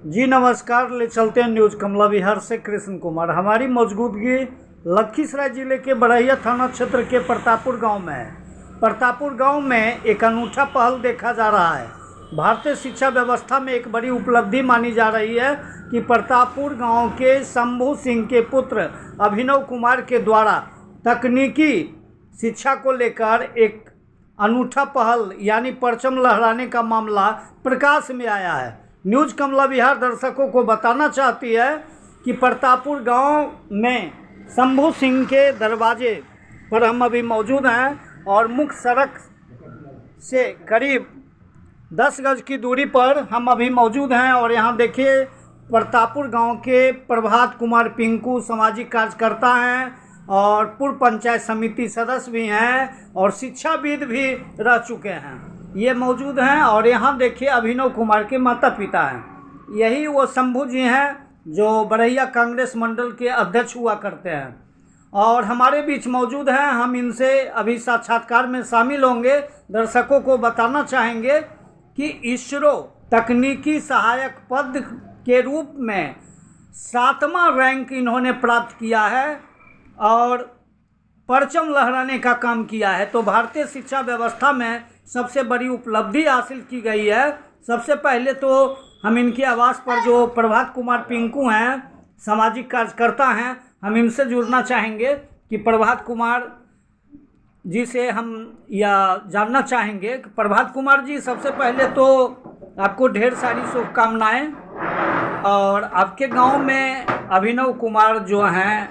जी नमस्कार। ले चलते हैं न्यूज़ कमला विहार से कृष्ण कुमार। हमारी मौजूदगी लखीसराय जिले के बड़हिया थाना क्षेत्र के प्रतापपुर गांव में है। प्रतापपुर गांव में एक अनूठा पहल देखा जा रहा है। भारतीय शिक्षा व्यवस्था में एक बड़ी उपलब्धि मानी जा रही है कि प्रतापपुर गांव के शंभू सिंह के पुत्र अभिनव कुमार के द्वारा तकनीकी शिक्षा को लेकर एक अनूठा पहल यानी परचम लहराने का मामला प्रकाश में आया है। न्यूज़ कमला विहार दर्शकों को बताना चाहती है कि प्रतापपुर गांव में शंभू सिंह के दरवाजे पर हम अभी मौजूद हैं और मुख्य सड़क से करीब 10 गज की दूरी पर हम अभी मौजूद हैं। और यहाँ देखिए प्रतापपुर गांव के प्रभात कुमार पिंकू सामाजिक कार्यकर्ता हैं और पूर्व पंचायत समिति सदस्य भी हैं और शिक्षाविद भी रह चुके हैं, ये मौजूद हैं। और यहाँ देखिए अभिनव कुमार के माता पिता हैं, यही वो शंभू जी हैं जो बड़हिया कांग्रेस मंडल के अध्यक्ष हुआ करते हैं और हमारे बीच मौजूद हैं। हम इनसे अभी साक्षात्कार में शामिल होंगे। दर्शकों को बताना चाहेंगे कि इसरो तकनीकी सहायक पद के रूप में 7वां रैंक इन्होंने प्राप्त किया है और परचम लहराने का काम किया है। तो भारतीय शिक्षा व्यवस्था में सबसे बड़ी उपलब्धि हासिल की गई है। सबसे पहले तो हम इनके आवास पर जो प्रभात कुमार पिंकू हैं, सामाजिक कार्यकर्ता हैं, हम इनसे जुड़ना चाहेंगे कि प्रभात कुमार जी से हम यह जानना चाहेंगे कि प्रभात कुमार जी, सबसे पहले तो आपको ढेर सारी शुभकामनाएं। और आपके गांव में अभिनव कुमार जो हैं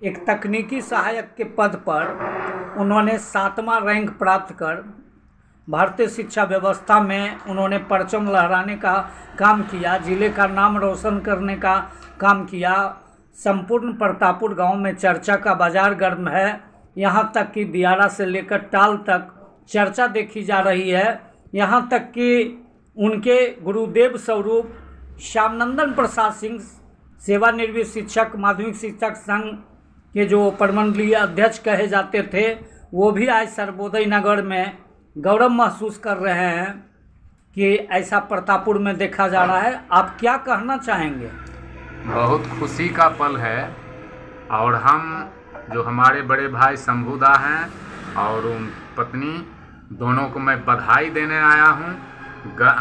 एक तकनीकी सहायक के पद पर उन्होंने 7वां रैंक प्राप्त कर भारतीय शिक्षा व्यवस्था में उन्होंने परचम लहराने का काम किया, जिले का नाम रोशन करने का काम किया। संपूर्ण प्रतापपुर गांव में चर्चा का बाजार गर्म है। यहाँ तक कि दियारा से लेकर टाल तक चर्चा देखी जा रही है। यहाँ तक कि उनके गुरुदेव स्वरूप श्यामनंदन प्रसाद सिंह सेवानिवृत्त शिक्षक माध्यमिक शिक्षक संघ के जो प्रमंडलीय अध्यक्ष कहे जाते थे, वो भी आज सर्वोदय नगर में गौरव महसूस कर रहे हैं कि ऐसा प्रतापपुर में देखा जा रहा है। आप क्या कहना चाहेंगे? बहुत खुशी का पल है और हम जो हमारे बड़े भाई शंभूदा हैं और उन पत्नी दोनों को मैं बधाई देने आया हूँ।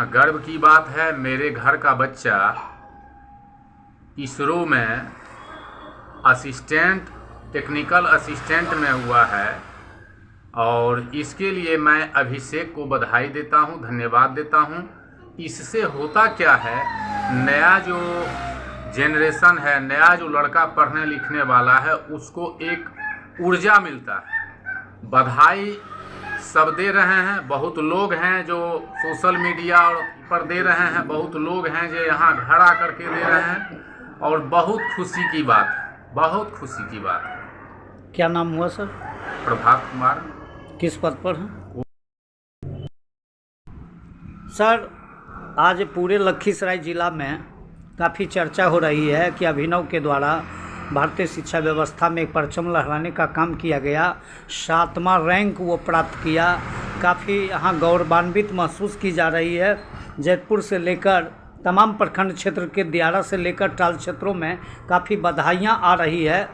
गर्व की बात है, मेरे घर का बच्चा इसरो में टेक्निकल असिस्टेंट में हुआ है और इसके लिए मैं अभिषेक को बधाई देता हूं, धन्यवाद देता हूं। इससे होता क्या है, नया जो जेनरेशन है, नया जो लड़का पढ़ने लिखने वाला है, उसको एक ऊर्जा मिलता है। बधाई सब दे रहे हैं, बहुत लोग हैं जो सोशल मीडिया पर दे रहे हैं, बहुत लोग हैं जो यहाँ घर आकर के दे रहे हैं और बहुत खुशी की बात है, बहुत खुशी की बात है। क्या नाम हुआ सर? प्रभात कुमार। किस पद पर हैं सर? आज पूरे लखीसराय जिला में काफ़ी चर्चा हो रही है कि अभिनव के द्वारा भारतीय शिक्षा व्यवस्था में एक परचम लहराने का काम किया गया, 7वां रैंक वो प्राप्त किया। काफ़ी यहाँ गौरवान्वित महसूस की जा रही है। जैतपुर से लेकर तमाम प्रखंड क्षेत्र के दियारा से लेकर टाल क्षेत्रों में काफ़ी बधाइयाँ आ रही है।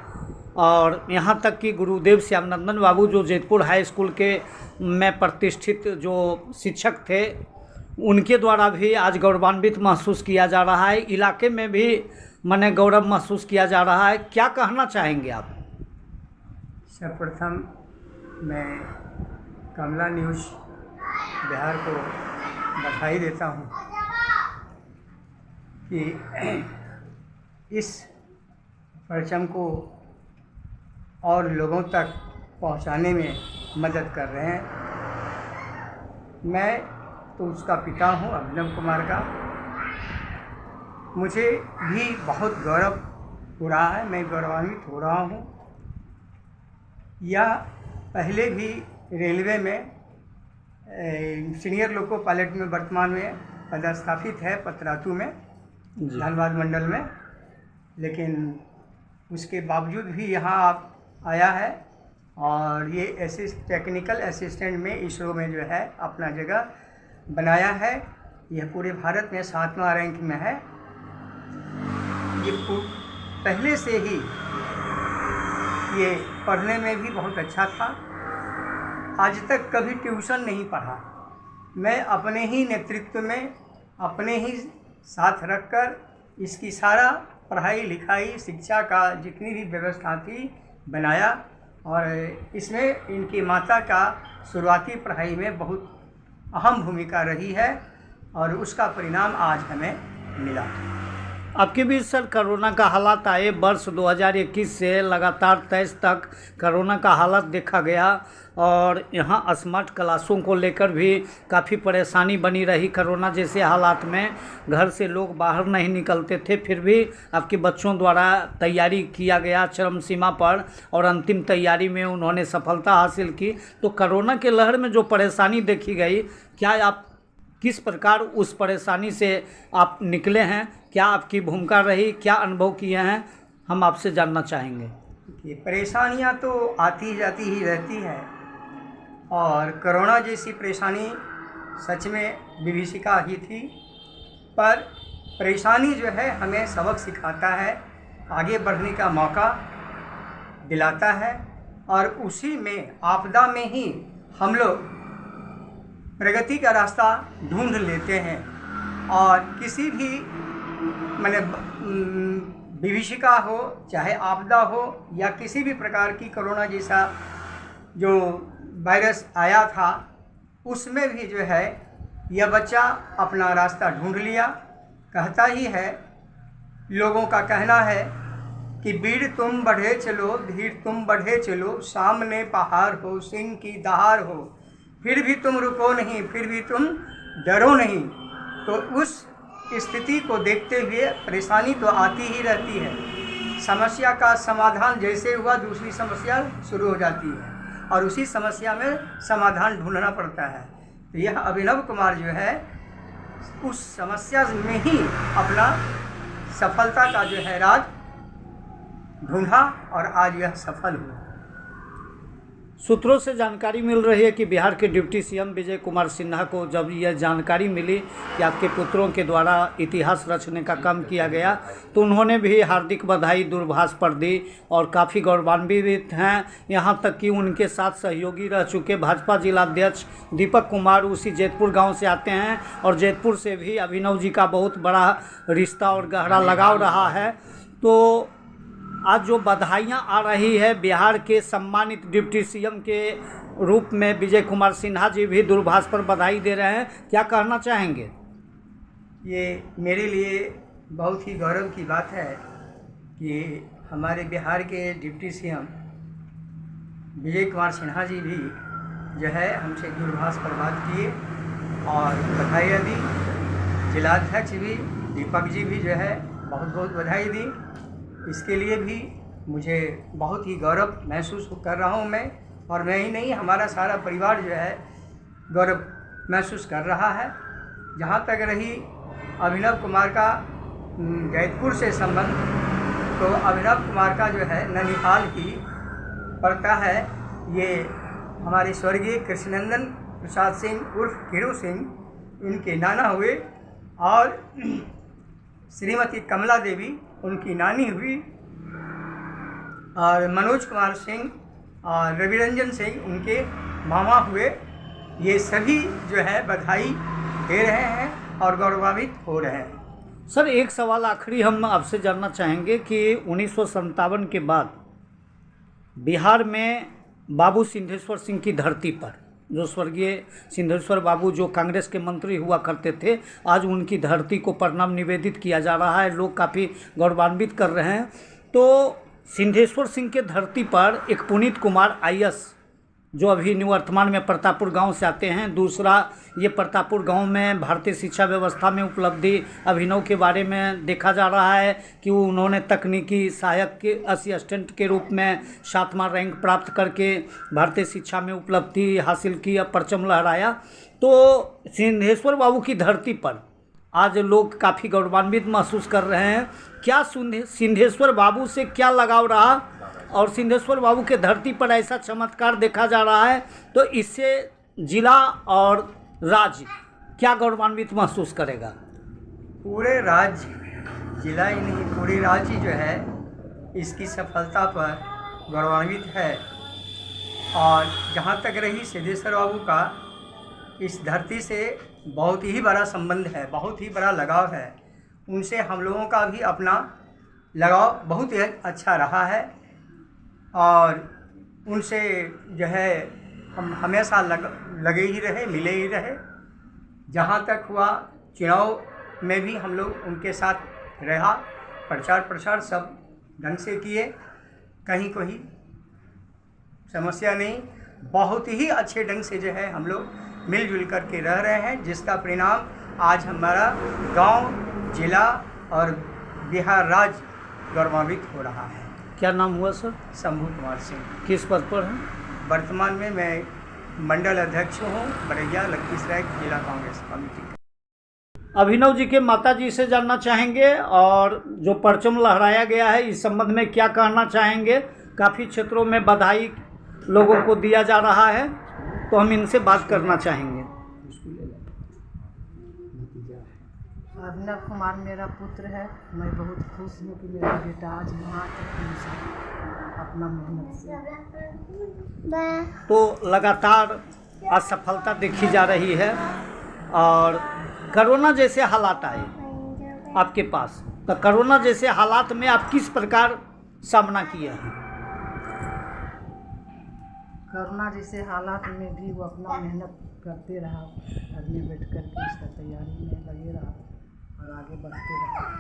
और यहाँ तक कि गुरुदेव श्यामनंदन बाबू जो जैतपुर हाई स्कूल के में प्रतिष्ठित जो शिक्षक थे, उनके द्वारा भी आज गौरवान्वित महसूस किया जा रहा है। इलाके में भी माने गौरव महसूस किया जा रहा है। क्या कहना चाहेंगे आप? सर्वप्रथम मैं कमला न्यूज़ बिहार को बधाई देता हूँ कि इस परचम को और लोगों तक पहुंचाने में मदद कर रहे हैं। मैं तो उसका पिता हूं, अभिनव कुमार का। मुझे भी बहुत गौरव हो रहा है, मैं गौरवान्वित हो रहा हूं। यह पहले भी रेलवे में सीनियर लोको पायलट में वर्तमान में पदस्थापित है पतरातू में, धनबाद मंडल में, लेकिन उसके बावजूद भी यहाँ आप आया है और ये टेक्निकल असिस्टेंट में इसरो में जो है अपना जगह बनाया है। यह पूरे भारत में 7वां रैंक में है। ये पहले से ही ये पढ़ने में भी बहुत अच्छा था। आज तक कभी ट्यूशन नहीं पढ़ा। मैं अपने ही नेतृत्व में, अपने ही साथ रखकर इसकी सारा पढ़ाई लिखाई शिक्षा का जितनी भी व्यवस्था थी बनाया, और इसमें इनकी माता का शुरुआती पढ़ाई में बहुत अहम भूमिका रही है, और उसका परिणाम आज हमें मिला। आपके बीच सर कोरोना का हालात आए, वर्ष 2021 से लगातार 23 तक कोरोना का हालत देखा गया, और यहाँ स्मार्ट क्लासों को लेकर भी काफ़ी परेशानी बनी रही। कोरोना जैसे हालात में घर से लोग बाहर नहीं निकलते थे, फिर भी आपके बच्चों द्वारा तैयारी किया गया चरम सीमा पर, और अंतिम तैयारी में उन्होंने सफलता हासिल की। तो कोरोना के लहर में जो परेशानी देखी गई, क्या आप किस प्रकार उस परेशानी से आप निकले हैं, क्या आपकी भूमिका रही, क्या अनुभव किए हैं, हम आपसे जानना चाहेंगे। ये परेशानियां तो आती जाती ही रहती है, और कोरोना जैसी परेशानी सच में विभीषिका ही थी, पर परेशानी जो है हमें सबक सिखाता है, आगे बढ़ने का मौका दिलाता है, और उसी में आपदा में ही हम लोग प्रगति का रास्ता ढूंढ लेते हैं। और किसी भी माने विभीषिका हो, चाहे आपदा हो, या किसी भी प्रकार की कोरोना जैसा जो वायरस आया था, उसमें भी जो है यह बच्चा अपना रास्ता ढूंढ लिया। कहता ही है, लोगों का कहना है कि वीर तुम बढ़े चलो, धीर तुम बढ़े चलो, सामने पहाड़ हो, सिंह की दहाड़ हो, फिर भी तुम रुको नहीं, फिर भी तुम डरो नहीं। तो उस स्थिति को देखते हुए परेशानी तो आती ही रहती है। समस्या का समाधान जैसे हुआ, दूसरी समस्या शुरू हो जाती है, और उसी समस्या में समाधान ढूंढना पड़ता है। तो यह अभिनव कुमार जो है उस समस्या में ही अपना सफलता का जो है राज ढूंढा, और आज यह सफल हुआ। सूत्रों से जानकारी मिल रही है कि बिहार के डिप्टी सीएम विजय कुमार सिन्हा को जब यह जानकारी मिली कि आपके पुत्रों के द्वारा इतिहास रचने का काम किया गया, तो उन्होंने भी हार्दिक बधाई दूरभाष पर दी, और काफ़ी गौरवान्वित हैं। यहाँ तक कि उनके साथ सहयोगी रह चुके भाजपा जिलाध्यक्ष दीपक कुमार उसी जैतपुर गांव से आते हैं, और जैतपुर से भी अभिनव जी का बहुत बड़ा रिश्ता और गहरा लगाव रहा है। तो आज जो बधाइयाँ आ रही है, बिहार के सम्मानित डिप्टी सीएम के रूप में विजय कुमार सिन्हा जी भी दूरभाष पर बधाई दे रहे हैं, क्या कहना चाहेंगे? ये मेरे लिए बहुत ही गौरव की बात है कि हमारे बिहार के डिप्टी सीएम विजय कुमार सिन्हा जी भी जो है हमसे दूरभाष पर बात किए और बधाइयाँ दी। जिलाध्यक्ष भी दीपक जी भी जो है बहुत बहुत बधाई दी। इसके लिए भी मुझे बहुत ही गौरव महसूस कर रहा हूँ मैं, और मैं ही नहीं, हमारा सारा परिवार जो है गौरव महसूस कर रहा है। जहाँ तक रही अभिनव कुमार का जैतपुर से संबंध, तो अभिनव कुमार का जो है ननिहाल ही पड़ता है। ये हमारे स्वर्गीय कृष्णनंदन प्रसाद सिंह उर्फ खीरू सिंह, इनके नाना हुए, और श्रीमती कमला देवी उनकी नानी हुई, और मनोज कुमार सिंह और रविरंजन सिंह उनके मामा हुए। ये सभी जो है बधाई दे रहे हैं और गौरवान्वित हो रहे हैं। सर, एक सवाल आखिरी हम आपसे जानना चाहेंगे कि 1957 के बाद बिहार में बाबू सिद्धेश्वर सिंह की धरती पर, जो स्वर्गीय सिद्धेश्वर बाबू जो कांग्रेस के मंत्री हुआ करते थे, आज उनकी धरती को प्रणाम निवेदित किया जा रहा है, लोग काफ़ी गौरवान्वित कर रहे हैं। तो सिद्धेश्वर सिंह के धरती पर एक पुनीत कुमार IAS, जो अभी निवर्तमान में प्रतापपुर गांव से आते हैं, दूसरा ये प्रतापपुर गांव में भारतीय शिक्षा व्यवस्था में उपलब्धि अभिनव के बारे में देखा जा रहा है कि उन्होंने तकनीकी सहायक के असिस्टेंट के रूप में 7वां रैंक प्राप्त करके भारतीय शिक्षा में उपलब्धि हासिल की, परचम लहराया। तो सिद्धेश्वर बाबू की धरती पर आज लोग काफ़ी गौरवान्वित महसूस कर रहे हैं। क्या सिद्धेश्वर बाबू से क्या लगाव रहा, और सिद्धेश्वर बाबू के धरती पर ऐसा चमत्कार देखा जा रहा है, तो इससे जिला और राज्य क्या गौरवान्वित महसूस करेगा? पूरे राज्य, जिला ही नहीं पूरे राज्य जो है इसकी सफलता पर गौरवान्वित है। और जहाँ तक रही सिद्धेश्वर बाबू का, इस धरती से बहुत ही बड़ा संबंध है, बहुत ही बड़ा लगाव है। उनसे हम लोगों का भी अपना लगाव बहुत ही अच्छा रहा है और उनसे जो है हम हमेशा लगे ही रहे, मिले ही रहे। जहाँ तक हुआ चुनाव में भी हम लोग उनके साथ रहा, प्रचार प्रसार सब ढंग से किए, कहीं कोई समस्या नहीं। बहुत ही अच्छे ढंग से जो है हम लोग मिलजुल करके रह रहे हैं, जिसका परिणाम आज हमारा गांव, जिला और बिहार राज्य गौरवान्वित हो रहा है। क्या नाम हुआ सर? शंभू कुमार सिंह। किस पद पर हैं? वर्तमान में मैं मंडल अध्यक्ष हूँ बरैया लखीसराय जिला कांग्रेस कमेटी का। अभिनव जी के माता जी से जानना चाहेंगे और जो परचम लहराया गया है इस संबंध में क्या कहना चाहेंगे। काफ़ी क्षेत्रों में बधाई लोगों को दिया जा रहा है, तो हम इनसे बात करना चाहेंगे। अभिनव कुमार मेरा पुत्र है। मैं बहुत खुश हूँ कि मेरा बेटा आज यहाँ तक पहुँचा अपना मेहनत से। तो लगातार असफलता देखी जा रही है और कोरोना जैसे हालात आए आपके पास, तो कोरोना जैसे हालात में आप किस प्रकार सामना किए हैं? कोरोना जैसे हालात में भी वो अपना मेहनत करते रहा, घर में बैठ कर के उसका तैयारी में लगे रहा और आगे बढ़ते रहा।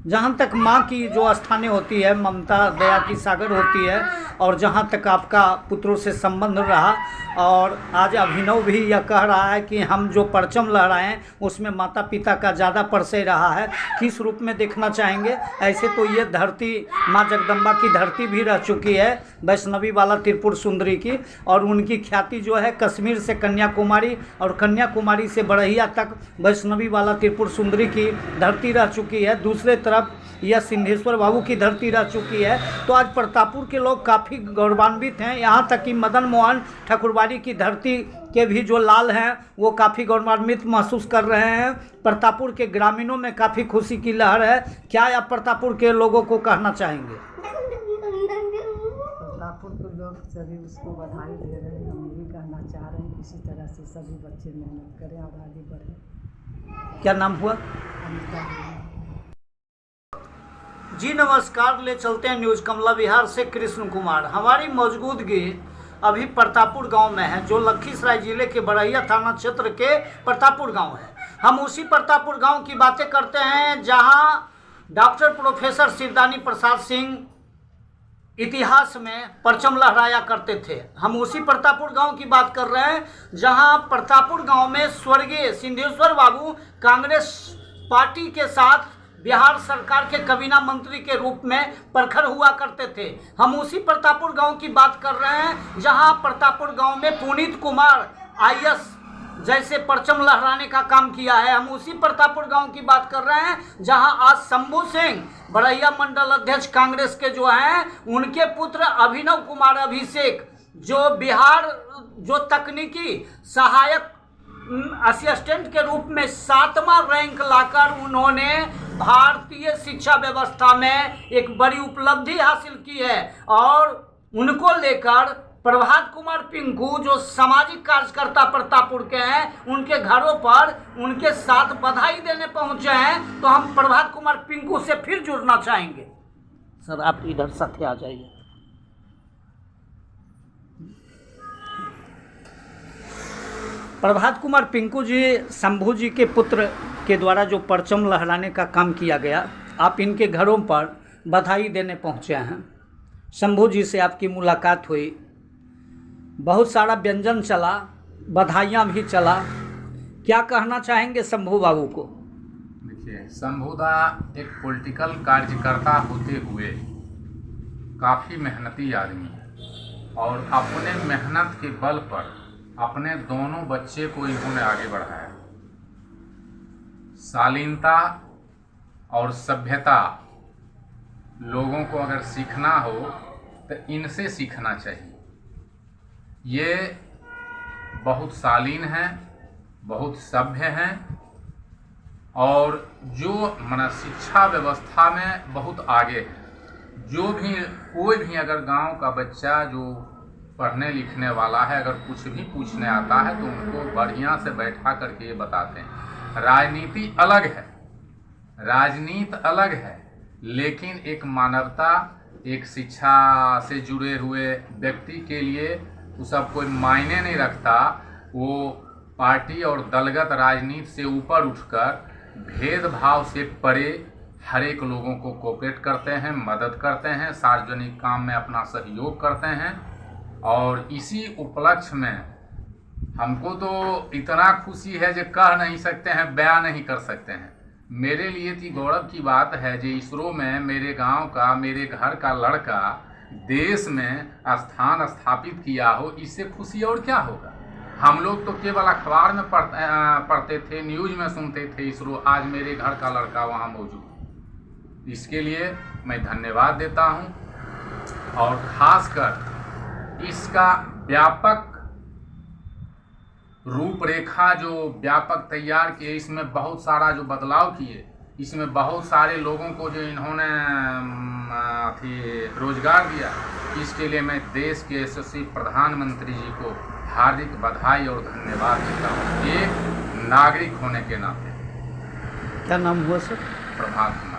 जहाँ तक माँ की जो स्थानीय होती है, ममता दया की सागर होती है, और जहाँ तक आपका पुत्रों से संबंध रहा, और आज अभिनव भी यह कह रहा है कि हम जो परचम लहराए हैं उसमें माता पिता का ज़्यादा परिचय रहा है, किस रूप में देखना चाहेंगे? ऐसे तो ये धरती माँ जगदम्बा की धरती भी रह चुकी है, वैष्णवी वाला त्रिपुर सुंदरी की, और उनकी ख्याति जो है कश्मीर से कन्याकुमारी और कन्याकुमारी से बड़हिया तक वैष्णवी वाला त्रिपुर सुंदरी की धरती रह चुकी है। दूसरे तरफ यह सिद्धेश्वर बाबू की धरती रह चुकी है। तो आज प्रतापपुर के लोग काफ़ी गौरवान्वित हैं, यहाँ तक कि मदन मोहन ठाकुरबाड़ी की धरती के भी जो लाल हैं वो काफ़ी गौरवान्वित महसूस कर रहे हैं। प्रतापपुर के ग्रामीणों में काफ़ी खुशी की लहर है। क्या आप प्रतापपुर के लोगों को कहना चाहेंगे? प्रतापपुर के लोग सभी उसको बधाई दे रहे हैं। हम यही कहना चाह रहे हैं इसी तरह से सभी बच्चे मेहनत करें और आगे बढ़ें। क्या नाम हुआ? अमिता जी नमस्कार, ले चलते हैं न्यूज़ कमला विहार से कृष्ण कुमार। हमारी मौजूदगी अभी प्रतापपुर गांव में है, जो लखीसराय जिले के बड़हिया थाना क्षेत्र के प्रतापपुर गांव है। हम उसी प्रतापपुर गांव की बातें करते हैं जहां डॉक्टर प्रोफेसर शिवदानी प्रसाद सिंह इतिहास में परचम लहराया करते थे। हम उसी प्रतापपुर गांव की बात कर रहे हैं जहां प्रतापपुर गांव में स्वर्गीय सिद्धेश्वर बाबू कांग्रेस पार्टी के साथ बिहार सरकार के कैबिनेट मंत्री के रूप में प्रखर हुआ करते थे। हम उसी प्रतापपुर गांव की बात कर रहे हैं जहां प्रतापपुर गांव में पुनीत कुमार IAS जैसे परचम लहराने का काम किया है। हम उसी प्रतापपुर गांव की बात कर रहे हैं जहां आज शंभू सिंह बड़हिया मंडल अध्यक्ष कांग्रेस के जो हैं, उनके पुत्र अभिनव कुमार अभिषेक जो बिहार जो तकनीकी सहायक असिस्टेंट के रूप में 7वां रैंक लाकर उन्होंने भारतीय शिक्षा व्यवस्था में एक बड़ी उपलब्धि हासिल की है। और उनको लेकर प्रभात कुमार पिंकू जो सामाजिक कार्यकर्ता प्रतापपुर के हैं, उनके घरों पर उनके साथ बधाई देने पहुंचे हैं। तो हम प्रभात कुमार पिंकू से फिर जुड़ना चाहेंगे। सर आप इधर साथ आ जाइए। प्रभात कुमार पिंकू जी, शंभू जी के पुत्र के द्वारा जो परचम लहराने का काम किया गया, आप इनके घरों पर बधाई देने पहुंचे हैं। शंभू जी से आपकी मुलाकात हुई, बहुत सारा व्यंजन चला, बधाइयाँ भी चला। क्या कहना चाहेंगे शंभू बाबू को? देखिए, शंभूदा एक पॉलिटिकल कार्यकर्ता होते हुए काफ़ी मेहनती आदमी है और अपने मेहनत के बल पर अपने दोनों बच्चे को इन्होंने आगे बढ़ाया। शालीनता और सभ्यता लोगों को अगर सीखना हो तो इनसे सीखना चाहिए। ये बहुत शालीन हैं बहुत सभ्य हैं और जो माना शिक्षा व्यवस्था में बहुत आगे है। जो भी कोई भी अगर गांव का बच्चा जो पढ़ने लिखने वाला है, अगर कुछ भी पूछने आता है तो उनको बढ़िया से बैठा करके ये बताते हैं। राजनीति अलग है, राजनीति अलग है, लेकिन एक मानवता, एक शिक्षा से जुड़े हुए व्यक्ति के लिए वो सब कोई मायने नहीं रखता। वो पार्टी और दलगत राजनीति से ऊपर उठकर भेदभाव से परे हर एक लोगों को कोऑपरेट करते हैं, मदद करते हैं, सार्वजनिक काम में अपना सहयोग करते हैं। और इसी उपलक्ष्य में हमको तो इतना खुशी है जो कह नहीं सकते हैं, बयान नहीं कर सकते हैं। मेरे लिए तो गौरव की बात है जो इसरो में मेरे गांव का, मेरे घर का लड़का देश में स्थान स्थापित किया हो, इससे खुशी और क्या होगा। हम लोग तो केवल अखबार में पढ़ते थे, न्यूज़ में सुनते थे इसरो, आज मेरे घर का लड़का वहाँ मौजूद। इसके लिए मैं धन्यवाद देता हूँ और ख़ासकर इसका व्यापक रूपरेखा जो व्यापक तैयार किए, इसमें बहुत सारा जो बदलाव किए, इसमें बहुत सारे लोगों को जो इन्होंने रोजगार दिया, इसके लिए मैं देश के यशस्वी प्रधानमंत्री जी को हार्दिक बधाई और धन्यवाद देता हूँ, एक नागरिक होने के नाते। क्या नाम हुआ सर? प्रभात।